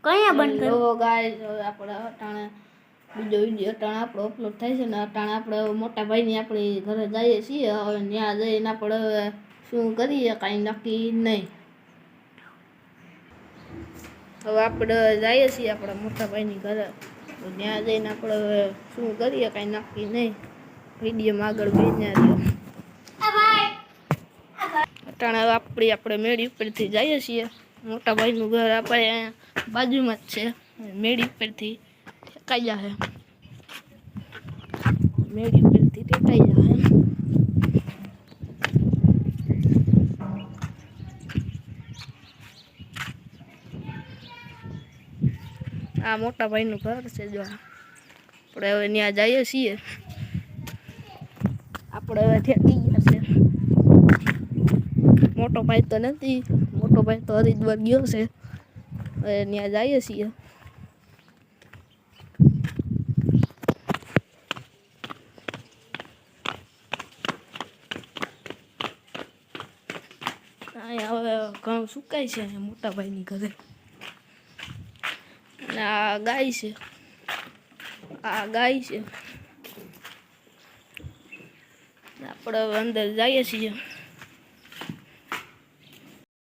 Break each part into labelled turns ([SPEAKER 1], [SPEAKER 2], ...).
[SPEAKER 1] કયા બંધ
[SPEAKER 2] લો ગાઈસ હવે આપણે અટાણે બીજો વિડીયો અટાણે આપણો અપલોડ થાય છે ને અટાણે આપણે મોટા ભાઈની આપણી ઘરે જઈએ છીએ હવે ત્યાં જઈને આપણે હવે શું કરીએ કાંઈ નક્કી નહીં હવે આપણે જઈએ છીએ આપણા મોટા ભાઈની ઘરે ત્યાં જઈને આપણે હવે શું કરીએ કાંઈ નક્કી નહીં વિડીયોમાં આગળ બેસના રહ્યો અટાણે આપણે મેળી ઉપરથી જઈએ છીએ મોટા ભાઈનું ઘર આપણે અહીંયા બાજુમાં જ છે મેળી ઉપરથી ટેકાઈ જાય મેળી ઉપરથી ટેકાઈ જાય આ મોટા ભાઈનું ઘર છે જો આપણે હવે ત્યાં જઈએ છીએ આપણે હવે ઠેકી ગયા છે મોટો ભાઈ તો નથી મોટો ભાઈ તો હરિદ્વાર ગયો છે હવે ત્યાં જઈએ છીએ અહીંયા હવે ઘણું સુકાય છે મોટા ભાઈની ઘરે અને આ ગાય છે આપણે હવે અંદર જઈએ છીએ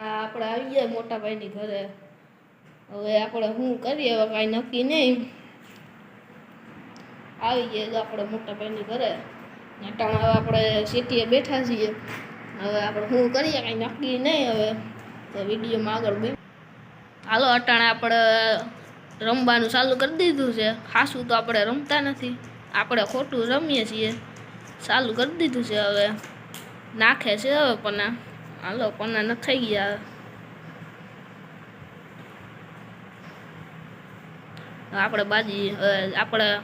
[SPEAKER 2] આપણે આવી ગયા મોટા ભાઈની ઘરે હવે આપણે શું કરીએ હવે કાંઈ નક્કી નહીં આવી ગયા આપણે મોટા ભાઈની ઘરે અટાણે હવે આપણે સીટીએ બેઠા છીએ હવે આપણે શું કરીએ કાંઈ નક્કી નહીં હવે તો વિડીયોમાં આગળ બે હાલો અટાણે આપણે રમવાનું ચાલુ કરી દીધું છે ખાસું તો આપણે રમતા નથી આપણે ખોટું રમીએ છીએ ચાલુ કરી દીધું છે હવે નાખે છે હવે પન્ના હાલો પન્ના નખાઈ ગયા આપણે બાજી આપણે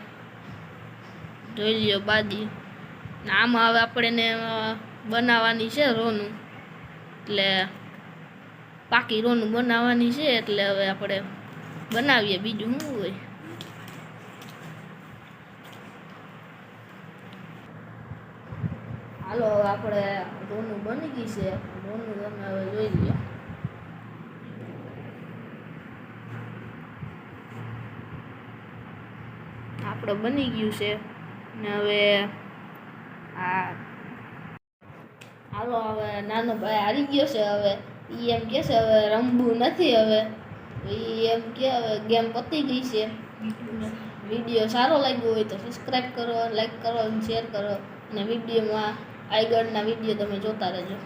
[SPEAKER 2] જોઈ લ્યો બાજી આમાં હવે આપણે બનાવવાની છે રોનું એટલે પાકી રોનું બનાવવાની છે એટલે હવે આપણે બનાવીએ બીજું શું હોય હાલો આપણે રોનું બની ગઈ છે રોનું તમે હવે જોઈ લ્યો આપણે બની ગયું છે ને હવે આ હાલો હવે નાનો ભાઈ હારી ગયો છે હવે એ એમ કહે છે હવે રમવું નથી હવે એ એમ કે હવે ગેમ પતી ગઈ છે વિડીયો સારો લાગ્યો હોય તો સબસ્ક્રાઈબ કરો લાઈક કરો અને શેર કરો અને વિડીયોમાં આગળના વિડીયો તમે જોતા રહેજો